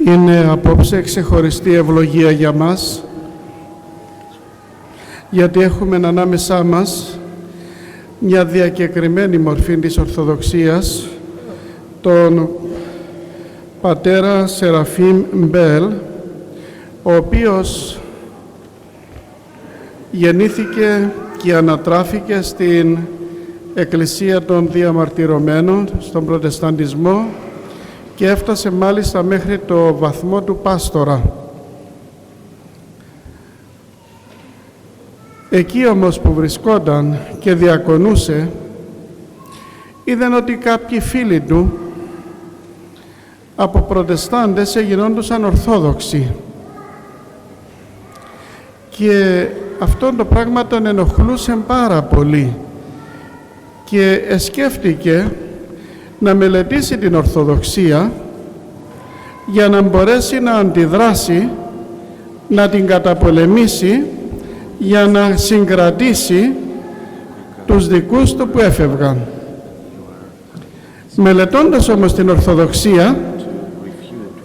Είναι απόψε ξεχωριστή ευλογία για μας, γιατί έχουμε ανάμεσά μας μια διακεκριμένη μορφή της Ορθοδοξίας, τον πατέρα Seraphem-Πως, ο οποίος γεννήθηκε και ανατράφηκε στην Εκκλησία των Διαμαρτυρωμένων, στον Προτεσταντισμό, και έφτασε μάλιστα μέχρι το βαθμό του πάστορα. Εκεί όμως που βρισκόταν και διακονούσε, είδαν ότι κάποιοι φίλοι του από προτεστάντες γινόντουσαν Ορθόδοξοι. Και αυτό το πράγμα τον ενοχλούσε πάρα πολύ και σκέφτηκε να μελετήσει την Ορθοδοξία για να μπορέσει να αντιδράσει, να την καταπολεμήσει, για να συγκρατήσει τους δικούς του που έφευγαν. Μελετώντας όμως την Ορθοδοξία,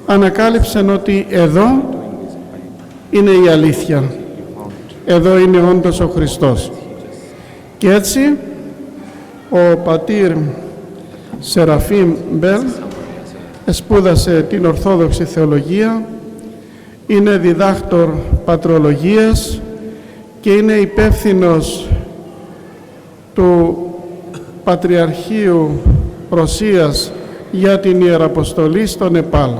ανακάλυψαν ότι εδώ είναι η αλήθεια. Εδώ είναι όντως ο Χριστός. Και έτσι ο πατήρ Seraphem-Πως σπούδασε την Ορθόδοξη Θεολογία, είναι διδάκτορ πατρολογίας και είναι υπεύθυνος του Πατριαρχείου Ρωσίας για την Ιεραποστολή στο Νεπάλ.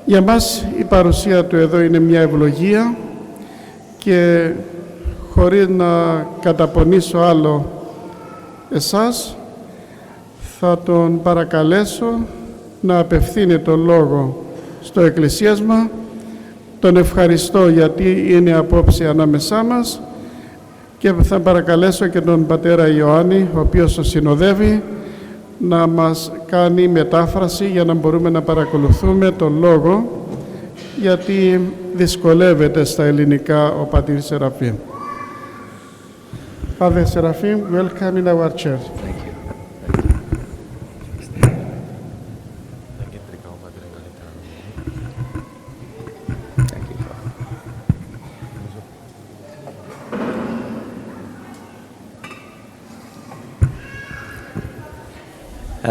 Για μας η παρουσία του εδώ είναι μια ευλογία και χωρίς να καταπονήσω άλλο εσάς, θα τον παρακαλέσω να απευθύνει τον λόγο στο εκκλησίασμα. Τον ευχαριστώ γιατί είναι απόψε ανάμεσά μας και θα παρακαλέσω και τον πατέρα Ιωάννη, ο οποίος το συνοδεύει, να μας κάνει μετάφραση για να μπορούμε να παρακολουθούμε τον λόγο, γιατί δυσκολεύεται στα ελληνικά ο πατήρ Seraphem. Father Seraphem, welcome in our church. Thank you.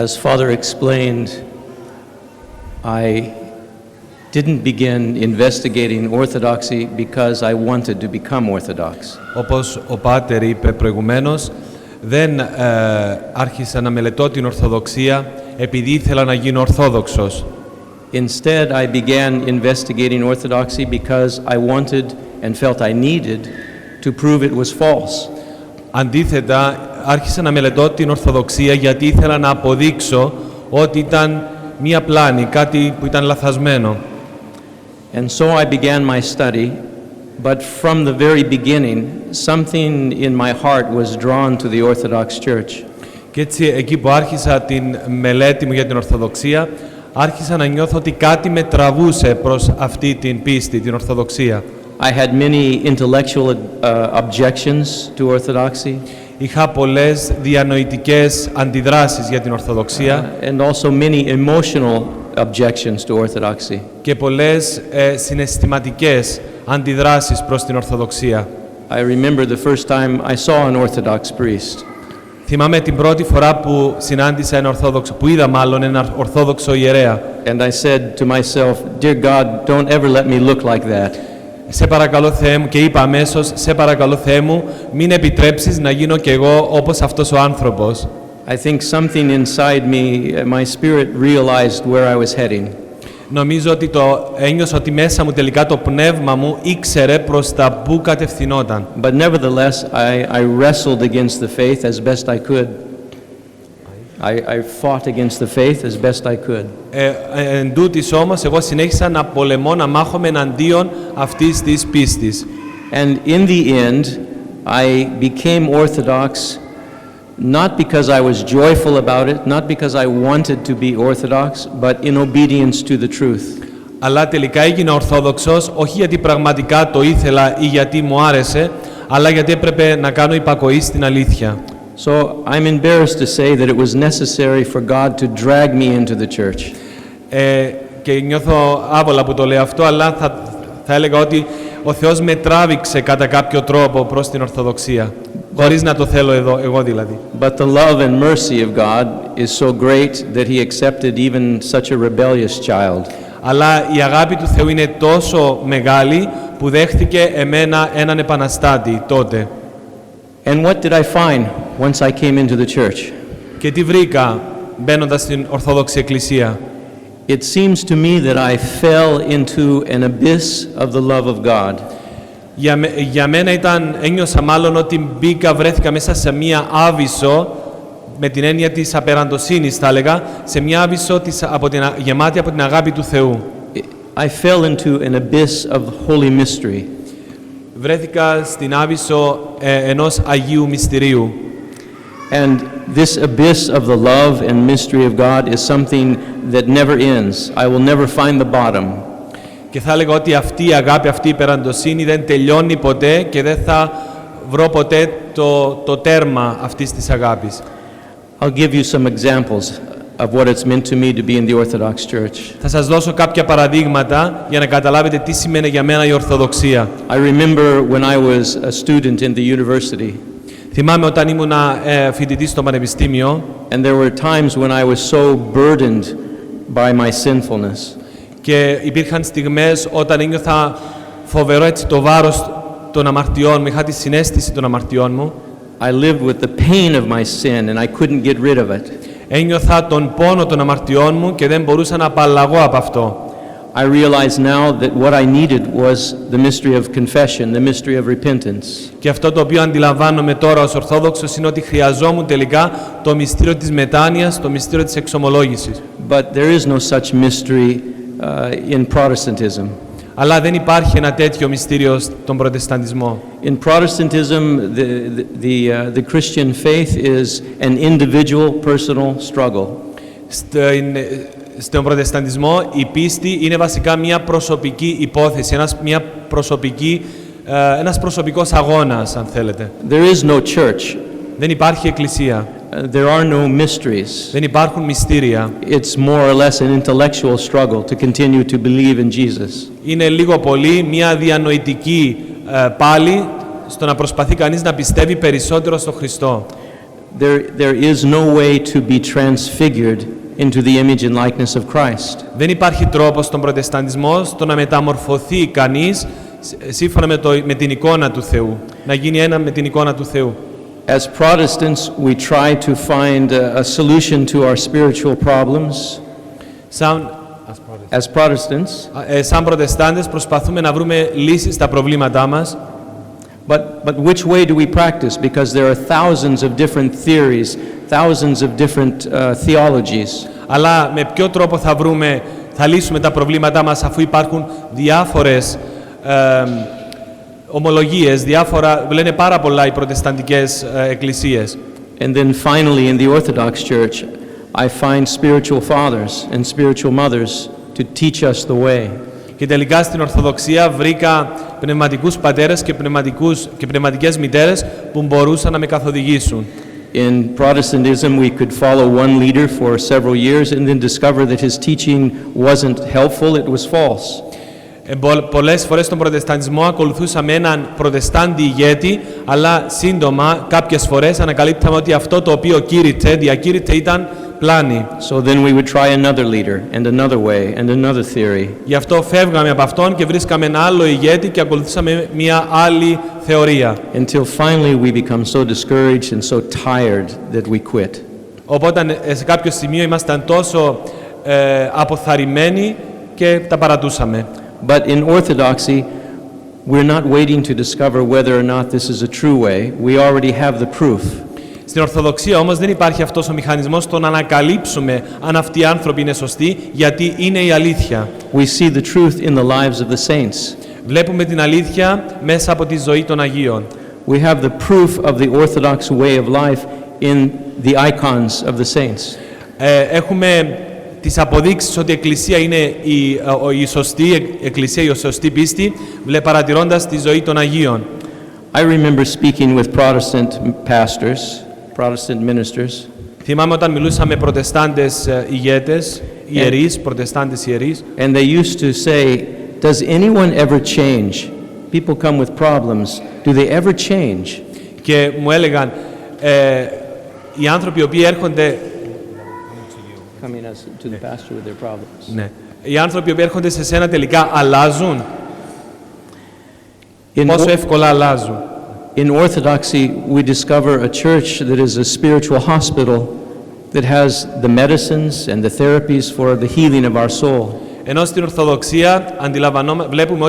As Father explained, I didn't begin investigating Orthodoxy because I wanted to become Orthodox. Όπως ο Πάτερ είπε προηγουμένως, δεν άρχισα να μελετώ την Ορθοδοξία επειδή ήθελα να γίνω Ορθόδοξος. Instead, I began investigating Orthodoxy because I wanted and felt I needed to prove it was false. Αντίθετα, άρχισα να μελετώ την Ορθοδοξία γιατί ήθελα να αποδείξω ότι ήταν μία πλάνη, κάτι που ήταν λαθασμένο. And so I began my study, but from the very beginning, something in my heart was drawn to the Orthodox Church. Και έτσι, εκεί που άρχισα την μελέτη μου για την Ορθοδοξία, άρχισα να νιώθω ότι κάτι με τραβούσε προς αυτή την πίστη, την Ορθοδοξία. I had many intellectual objections to Orthodoxy. Είχα πολλές διανοητικές αντιδράσεις για την Ορθοδοξία And also many emotional objections to Orthodoxy. και πολλές συναισθηματικές αντιδράσεις προς την Ορθοδοξία. I remember the first time I saw an Orthodox priest. Θυμάμαι την πρώτη φορά που συνάντησα ένα Ορθόδοξο, που είδα μάλλον ένα Ορθόδοξο ιερέα. And I said to myself, "Dear God, don't ever let me look like that." Σε παρακαλώ Θεέ μου, και είπα αμέσως, σε παρακαλώ Θεέ μου, μην επιτρέψεις να γίνω κι εγώ όπως αυτός ο άνθρωπος. I think something inside me, my spirit realized where I was heading. Νομίζω ότι ένιωσα ότι μέσα μου τελικά το πνεύμα μου ήξερε προς τα πού κατευθυνόταν. But nevertheless, I wrestled against the faith as best I could. I fought against the faith as best I could. Εν τούτοις όμως, εγώ συνέχισα να πολεμώ, να μάχομαι εναντίον αυτής της πίστης. And in the end, I became Orthodox not because I was joyful about it, not because I wanted to be Orthodox, but in obedience to the truth. Αλλά τελικά έγινα Ορθόδοξος, όχι γιατί πραγματικά το ήθελα ή γιατί μου άρεσε, αλλά γιατί έπρεπε να κάνω υπακοή στην αλήθεια. So I'm embarrassed to say that it was necessary for God to drag me into the church. και νιώθω άβολα που το λέω αυτό, αλλά θα έλεγα ότι ο Θεός με τράβηξε κατά κάποιο τρόπο προς την Ορθοδοξία, χωρίς να το θέλω εγώ δηλαδή. But the love and mercy of God is so great that he accepted even such a rebellious child. Αλλά η αγάπη του Θεού είναι τόσο μεγάλη που δέχτηκε εμένα έναν επαναστάτη τότε. And what did I find once I came into the church? Και τι βρήκα μπαίνοντας στην Ορθόδοξη Εκκλησία? It seems to me that I fell into an abyss of the love of God. Για μένα ένιωσα μάλλον ότι βρέθηκα μέσα σε μία άβυσσο, με την έννοια της απεραντοσύνης θα έλεγα, σε μία άβυσσο γεμάτη από την αγάπη του Θεού. I fell into an abyss of holy mystery. Βρέθηκα στην άβυσσο ενός Αγίου Μυστηρίου. And this abyss of the love and mystery of God is something that never ends. I will never find the bottom. Και θα έλεγα ότι αυτή η αγάπη, αυτή η υπεραντοσύνη δεν τελειώνει ποτέ και δεν θα βρω ποτέ το τέρμα αυτής της αγάπης. I'll give you some examples of what it's meant to me to be in the Orthodox Church. Θα σας δώσω κάποια παραδείγματα για να καταλάβετε τι σημαίνει για μένα η Ορθοδοξία. I remember when I was a student in the university. Θυμάμαι όταν ήμουνα φοιτητής στο πανεπιστήμιο. And there were times when I was so burdened by my sinfulness. Και υπήρχαν στιγμές όταν ένιωθα φοβερό το βάρος των αμαρτιών μου, είχα τη συναίσθηση των αμαρτιών μου. I lived with the pain of my sin and I couldn't get rid of it. Ένιωθα τον πόνο των αμαρτιών μου και δεν μπορούσα να απαλλαγώ από αυτό. I realize now that what I needed was the mystery of confession, the mystery of repentance. Και αυτό το οποίο αντιλαμβάνομαι τώρα ως Ορθόδοξος είναι ότι χρειαζόμουν τελικά το μυστήριο της μετάνοιας, το μυστήριο της εξομολόγησης. But there is no such mystery in Protestantism. Αλλά δεν υπάρχει ένα τέτοιο μυστήριο στον Προτεσταντισμό. In Protestantism, the Christian faith is an individual, personal struggle. Στον Προτεσταντισμό η πίστη είναι βασικά μια προσωπική υπόθεση, ένας προσωπικός αγώνας, αν θέλετε. There is no church. Δεν υπάρχει εκκλησία. There are no mysteries. Δεν υπάρχουν μυστήρια. It's more or less an intellectual struggle to continue to believe in Jesus. Είναι λίγο πολύ μια διανοητική πάλι στο να προσπαθεί κανείς να πιστεύει περισσότερο στον Χριστό. There is no way to be transfigured into the image and likeness of Christ. Δεν υπάρχει τρόπος στον Προτεσταντισμό στο να μεταμορφωθεί κανείς σύμφωνα με την εικόνα του Θεού, να γίνει ένα με την εικόνα του Θεού. As Protestants, we try to find a solution to our spiritual problems. As Protestants, σαν Προτεστάντες προσπαθούμε να βρούμε λύσεις στα προβλήματά μας. But which way do we practice? Because there are thousands of different theories, thousands of different theologies. Αλλά με ποιο τρόπο θα λύσουμε τα προβλήματά μας αφού υπάρχουν διάφορες ομολογίες, λένε πάρα πολλά οι προτεσταντικές εκκλησίες. And then finally in the Orthodox Church, I find spiritual fathers and spiritual mothers to teach us the way. Και τελικά στην Ορθοδοξία βρήκα πνευματικούς πατέρες και πνευματικές μητέρες που μπορούσαν να με καθοδηγήσουν. In Protestantism, we could follow one leader for several years and then discover that his teaching wasn't helpful, it was false. Πολλές φορές στον Προτεσταντισμό ακολουθούσαμε έναν Προτεστάντη ηγέτη, αλλά σύντομα κάποιες φορές ανακαλύπταμε ότι αυτό το οποίο διακήρυτε ήταν πλάνη. So then we would try another leader and another way and another theory. Γι' αυτό φεύγαμε από αυτόν και βρίσκαμε ένα άλλο ηγέτη και ακολουθούσαμε μια άλλη θεωρία. Until finally we become so discouraged and so tired that we quit. Οπότε σε κάποιο σημείο ήμασταν τόσο αποθαρρυμένοι και τα παρατούσαμε. But in Orthodoxy, we're not waiting to discover whether or not this is a true way. We already have the proof. Στην Ορθοδοξία όμως δεν υπάρχει αυτός ο μηχανισμός στο να ανακαλύψουμε αν αυτοί οι άνθρωποι είναι σωστοί, γιατί είναι η αλήθεια. We see the truth in the lives of the saints. Βλέπουμε την αλήθεια μέσα από τη ζωή των Αγίων. We have the proof of the Orthodox way of life in the icons of the saints. Έχουμε τις αποδείξεις ότι η Εκκλησία είναι η σωστή Εκκλησία, η σωστή πίστη, παρατηρώντας τη ζωή των Αγίων. I remember speaking with Protestant pastors, Protestant ministers. Θυμάμαι όταν μιλούσα με Προτεστάντες ηγέτες. ιερείς, προτεστάντες ιερείς. And they used to say, does anyone ever change? People come with problems. Do they ever change? Και μου έλεγαν, οι άνθρωποι οι οποίοι έρχονται... Coming as to the pastor with their problems. Ναι. Οι άνθρωποι οι οποίοι έρχονται σε σένα τελικά αλλάζουν. Πόσο εύκολα αλλάζουν. In Orthodoxy, we discover a church that is a spiritual hospital that has the medicines and the therapies for the healing of our soul. Ενώ στην Ορθοδοξία βλέπουμε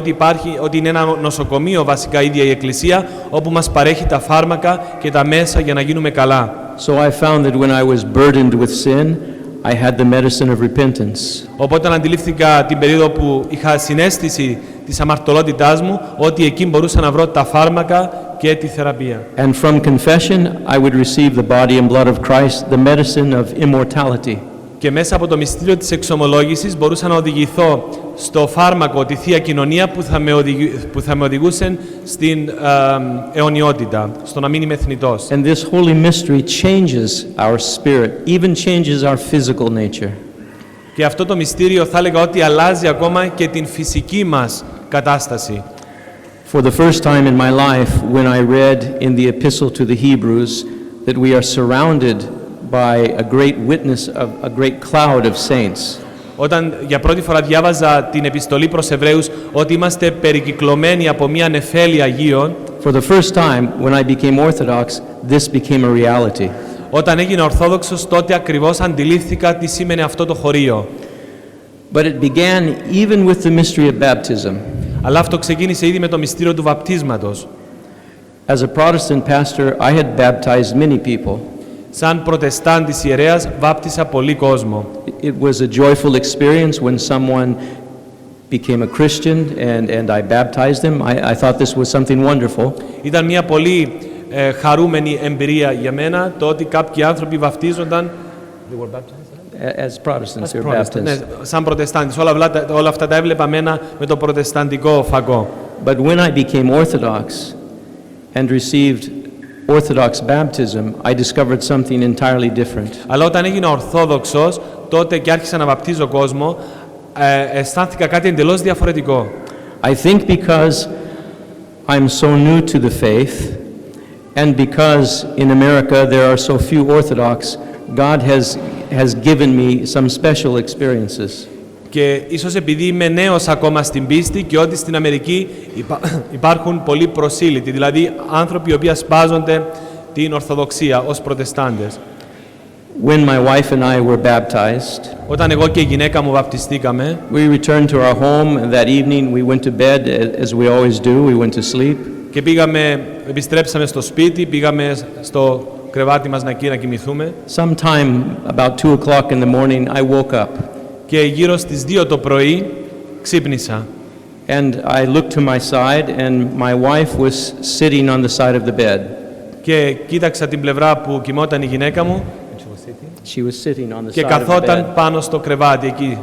ότι είναι ένα νοσοκομείο βασικά η ίδια η Εκκλησία, όπου μας παρέχει τα φάρμακα και τα μέσα για να γίνουμε καλά. So I found that when I was burdened with sin, I had the medicine of repentance. Οπότε αντιλήφθηκα την περίοδο που είχα συναίσθηση της αμαρτωλότητάς μου, ότι εκεί μπορούσα να βρω τα φάρμακα και τη θεραπεία. And from confession, I would receive the body and blood of Christ, the medicine of immortality. Και μέσα από το μυστήριο της εξομολόγησης μπορούσα να οδηγηθώ στο φάρμακο, τη Θεία Κοινωνία που θα με οδηγούσε στην αιωνιότητα, στο να μην είμαι θνητός. And this holy mystery changes our spirit, even changes our physical nature. Και αυτό το μυστήριο θα έλεγα ότι αλλάζει ακόμα και την φυσική μας κατάσταση. For the first time in my life, when I read in the epistle to the Hebrews that we are surrounded by a great witness of a great cloud of saints. Όταν για πρώτη φορά διάβαζα την επιστολή προς Εβραίους ότι είμαστε περικυκλωμένοι από μια νεφέλη Αγίων, For the first time, when I became Orthodox, this became a reality. Όταν έγινα Ορθόδοξος, τότε ακριβώς αντιλήφθηκα τι σήμαινε αυτό το χωρίο. But it began even with the mystery of baptism. Αλλά αυτό ξεκίνησε ήδη με το μυστήριο του βαπτίσματος. As a Protestant pastor, I had baptized many people. Σαν προτεστάντης ιερέας, βάπτισα πολύ κόσμο. It was a joyful experience when someone became a Christian and I baptized them. I thought this was something wonderful. Ήταν μια πολύ χαρούμενη εμπειρία για μένα το ότι κάποιοι άνθρωποι βαπτίζονταν. As Protestants, they were baptized. Ναι, σαν προτεστάντης. Όλα αυτά τα έβλεπα μένα με το προτεσταντικό φαγό. But when I became Orthodox and received Orthodox baptism, I discovered something entirely different. Αλλά όταν έγινα Ορθόδοξος, τότε και άρχισα να βαπτίζω κόσμο, αισθάνθηκα κάτι εντελώς διαφορετικό. I think because I'm so new to the faith and because in America there are so few Orthodox, God has given me some special experiences. Και ίσως επειδή είμαι νέος ακόμα στην πίστη και ότι στην Αμερική υπάρχουν πολλοί προσήλυτοι, δηλαδή άνθρωποι οι οποίοι ασπάζονται την Ορθοδοξία ως προτεστάντες. When my wife and I were baptized, Όταν εγώ και η γυναίκα μου βαπτιστήκαμε, we returned to our home and that evening we went to bed as we always do. We went to sleep. και επιστρέψαμε στο σπίτι, πήγαμε στο κρεβάτι μας να κοιμηθούμε. Sometime about 2 o'clock in the morning, I woke up. Και γύρω στις 2 το πρωί ξύπνησα. And I looked to my side and my wife was sitting on the side of the bed. Και κοίταξα την πλευρά που κοιμόταν η γυναίκα μου She was sitting on the και side of the bed. καθόταν πάνω στο κρεβάτι εκεί.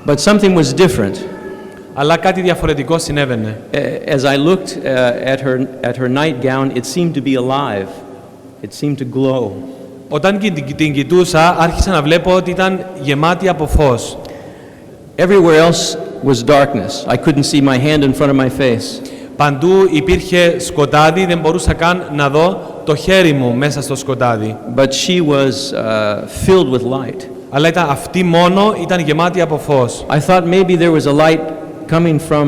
But something was different. Αλλά κάτι διαφορετικό συνέβαινε. As I looked at her nightgown, it seemed to be alive. It seemed to glow. Όταν την κοιτούσα, άρχισα να βλέπω ότι ήταν γεμάτη από φως. Everywhere else was darkness. I couldn't see my hand in front of my face. Παντού υπήρχε σκοτάδι, δεν μπορούσα καν να δω το χέρι μου μέσα στο σκοτάδι. But she was filled with light. Αλλά αυτή μόνο ήταν γεμάτη από φως. I thought maybe there was a light coming from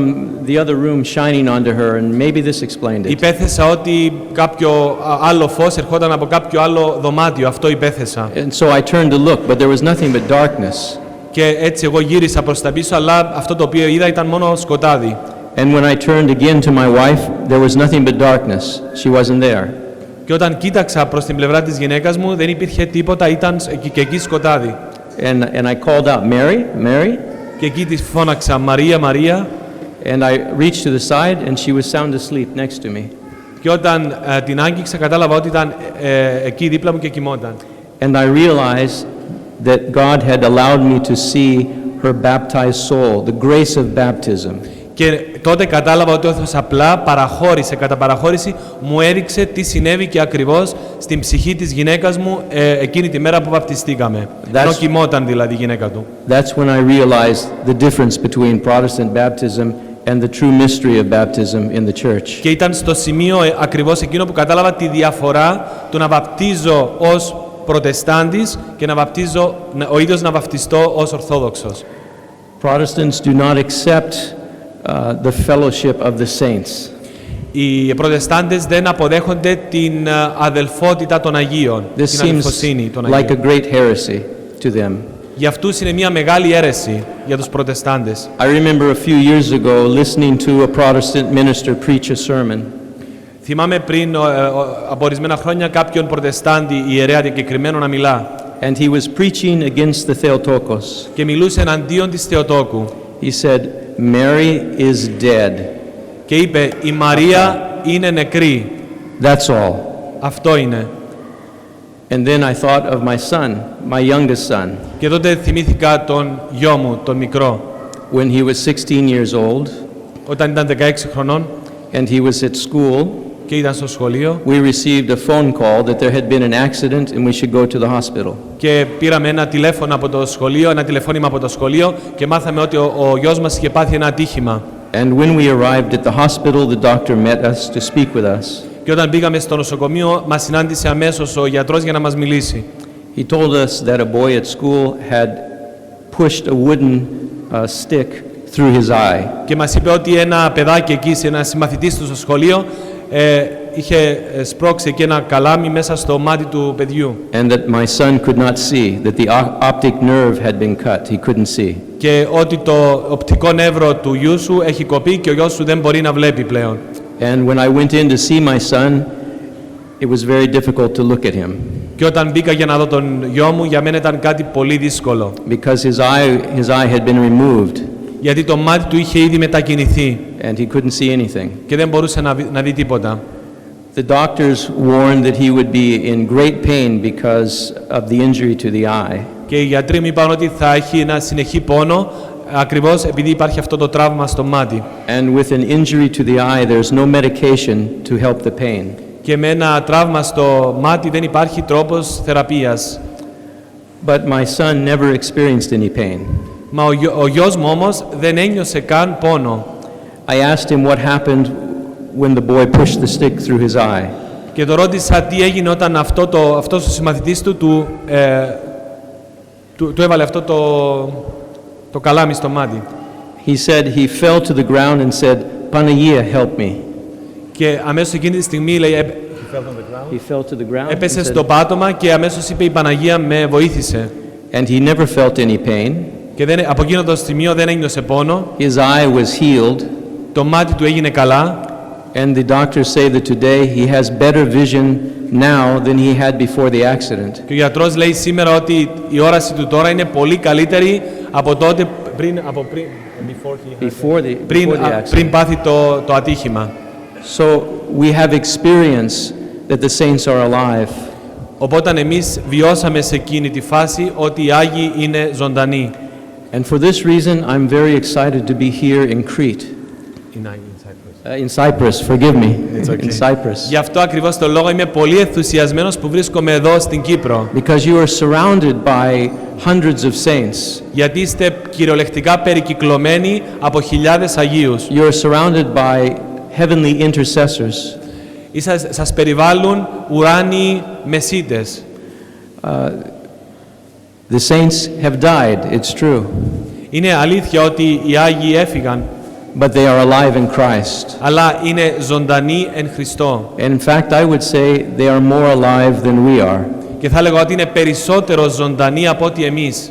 the other room shining onto her, and maybe this explained it. Υπέθεσα ότι κάποιο άλλο φως ερχόταν από κάποιο άλλο δωμάτιο, αυτό υπέθεσα. And so I turned to look, but there was nothing but darkness. Και έτσι εγώ γύρισα προς τα πίσω, αλλά αυτό το οποίο είδα ήταν μόνο σκοτάδι. And when I turned again to my wife, there was nothing but darkness. She wasn't there. Και όταν κοίταξα προς την πλευρά της γυναίκας μου, δεν υπήρχε τίποτα, ήταν και εκεί σκοτάδι. And I called out, Mary, Mary. Και εκεί της φώναξα, Μαρία, Μαρία. And I reached to the side, and she was sound asleep next to me. Και όταν την άγγιξα, κατάλαβα ότι ήταν εκεί δίπλα μου και κοιμόταν. And I realized that God had allowed me to see her baptized soul, the grace of baptism. Και τότε κατάλαβα ότι ο Θεός απλά παραχώρησε, κατά παραχώρηση, μου έδειξε τι συνέβη και ακριβώς στην ψυχή της γυναίκας μου εκείνη τη μέρα που βαπτιστήκαμε. Ενώ κοιμόταν δηλαδή η γυναίκα του. That's when I realized the difference between Protestant baptism and the true mystery of baptism in the church. Και ήταν στο σημείο ακριβώς εκείνο που κατάλαβα τη διαφορά του να βαπτίζω ως Προτεστάντης και να βαπτίζω, ο ίδιος να βαπτιστώ ως Ορθόδοξος. Protestants do not accept the fellowship of the saints. Οι Προτεστάντες δεν αποδέχονται την αδελφότητα των Αγίων, This την seems αδελφοσύνη των like Αγίων. a great heresy to them. Για αυτούς είναι μια μεγάλη αίρεση για τους Προτεστάντες. I remember a few years ago listening to a Protestant minister preach a sermon. Θυμάμαι πριν από ορισμένα χρόνια κάποιον Προτεστάντη ιερέα διακεκριμένο να μιλά. And he was preaching against the Theotokos. Και μιλούσε εναντίον της Θεοτόκου. He said, Mary is dead. Και είπε, η Μαρία είναι νεκρή. That's all. Αυτό είναι. And then I thought of my son, my youngest son. Και τότε θυμήθηκα τον γιο μου, τον μικρό. When he was 16 years old, Όταν ήταν 16 χρονών and he was at school, και ήταν στο σχολείο, we received a phone call that there had been an accident and we should go to the hospital. και πήραμε ένα τηλέφωνο από το σχολείο, ένα τηλεφώνημα από το σχολείο και μάθαμε ότι ο γιος μας είχε πάθει ένα ατύχημα. And when we arrived at the hospital, the doctor met us to speak with us. Και όταν πήγαμε στο νοσοκομείο, μας συνάντησε αμέσως ο γιατρός για να μας μιλήσει. He told us that a boy at school had pushed a wooden stick through his eye. Και μας είπε ότι ένα παιδάκι εκεί, ένα συμμαθητής του στο σχολείο, είχε σπρώξει εκεί ένα καλάμι μέσα στο μάτι του παιδιού. And that my son could not see, that the optic nerve had been cut. He couldn't see. Και ότι το οπτικό νεύρο του γιού σου έχει κοπεί και ο γιος σου δεν μπορεί να βλέπει πλέον. And when I went in to see my son, it was very difficult to look at him. Και όταν μπήκα για να δω τον γιο μου, για μένα ήταν κάτι πολύ δύσκολο. Because his eye had been removed. Γιατί το μάτι του είχε ήδη μετακινηθεί And he couldn't see anything. και δεν μπορούσε να δει τίποτα. The doctors warned that he would be in great pain because of the injury to the eye. Και οι γιατροί μου είπαν ότι θα έχει ένα συνεχή πόνο, ακριβώς επειδή υπάρχει αυτό το τραύμα στο μάτι. And with an injury to the eye, there's no medication to help the pain. Και με ένα τραύμα στο μάτι δεν υπάρχει τρόπος θεραπείας. But my son never experienced any pain. Μα ο γιος μου όμως δεν ένιωσε καν πόνο. I asked him what happened when the boy pushed the stick through his eye. Και το ρώτησα τι έγινε όταν αυτός ο συμμαθητής του έβαλε αυτό το καλάμι στο μάτι. He said he fell to the ground and said, Panagia, help me. Και αμέσως εκείνη τη στιγμή λέει, He fell to the ground. έπεσε and στο said- πάτωμα και αμέσως είπε η Παναγία με βοήθησε. and he never felt any pain. Και από εκείνο το σημείο δεν ένιωσε πόνο, His eye was healed. το μάτι του έγινε καλά And the doctors say that today he has better vision now than he had before the accident. και ο γιατρός λέει σήμερα ότι η όραση του τώρα είναι πολύ καλύτερη από τότε πριν πάθει το ατύχημα. So we have experience that the saints are alive. Οπότε εμείς βιώσαμε σε εκείνη τη φάση ότι οι Άγιοι είναι ζωντανοί. And for this reason, I'm very excited to be here in Crete. In Cyprus, forgive me. In Cyprus. Γι' αυτό ακριβώς το λόγο είμαι πολύ ενθουσιασμένος που βρίσκομαι εδώ στην Κύπρο. Because you are surrounded by hundreds of saints. Γιατί είστε κυριολεκτικά περικυκλωμένοι από χιλιάδες Αγίους. You are surrounded by heavenly intercessors. Σας περιβάλλουν ουράνιοι μεσίτες. The saints have died, it's true. Είναι αλήθεια ότι οι Άγιοι έφυγαν, But they are alive in Christ. αλλά είναι ζωντανοί εν Χριστώ. And in fact, I would say they are more alive than we are. Και θα έλεγα ότι είναι περισσότερο ζωντανοί από ότι εμείς.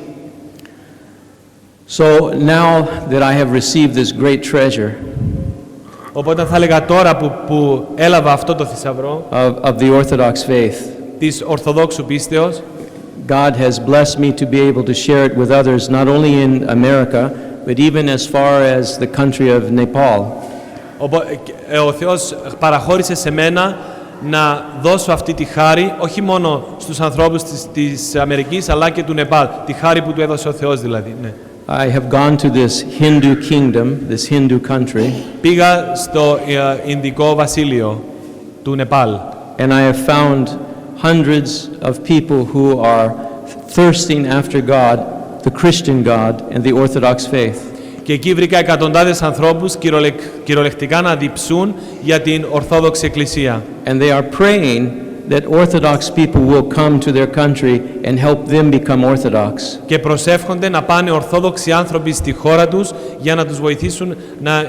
So now that I have received this great treasure Οπότε θα έλεγα τώρα που έλαβα αυτό το θησαυρό of the Orthodox faith, της Ορθοδόξου πίστεως, God has blessed me to be able to share it with others, not only in America, but even as far as the country of Nepal. ο Θεός παραχώρησε σε μένα να δώσω αυτή τη χάρη, όχι μόνο στους ανθρώπους της Αμερικής, αλλά και του Νεπάλ. Τη χάρη που του έδωσε ο Θεός δηλαδή. Ναι. I have gone to this Hindu kingdom, this Hindu country, Πήγα στο Ινδικό βασίλειο του Νεπάλ and I have found hundreds of people who are thirsting after God, the Christian God, and the Orthodox faith. και εκεί βρήκα εκατοντάδες ανθρώπους κυριολεκτικά να διψούν για την Ορθόδοξη Εκκλησία. And they are praying that Orthodox people will come to their country and help them become Orthodox. Και προσεύχονται να πάνε Ορθόδοξοι άνθρωποι στη χώρα τους για να τους βοηθήσουν να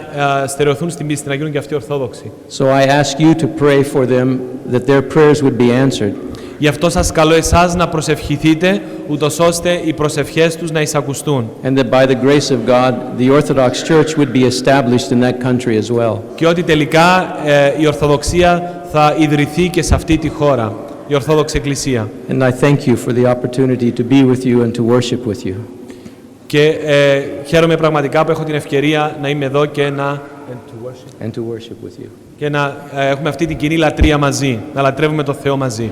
στερεωθούν στην πίστη, να γίνουν και αυτοί Ορθόδοξοι. So I ask you to pray for them that their prayers would be answered. Γι' αυτό σας καλώ εσάς να προσευχηθείτε, ούτως ώστε οι προσευχές τους να εισακουστούν. And that by the grace of God, the Orthodox Church would be established in that country as well. Και ότι τελικά η Ορθοδοξία θα ιδρυθεί και σε αυτή τη χώρα, η Ορθόδοξη Εκκλησία. And I thank you for the opportunity to be with you and to worship with you. Και χαίρομαι πραγματικά που έχω την ευκαιρία να είμαι εδώ και να And to worship with you. έχουμε αυτή την κοινή λατρεία μαζί, να λατρεύουμε τον Θεό μαζί.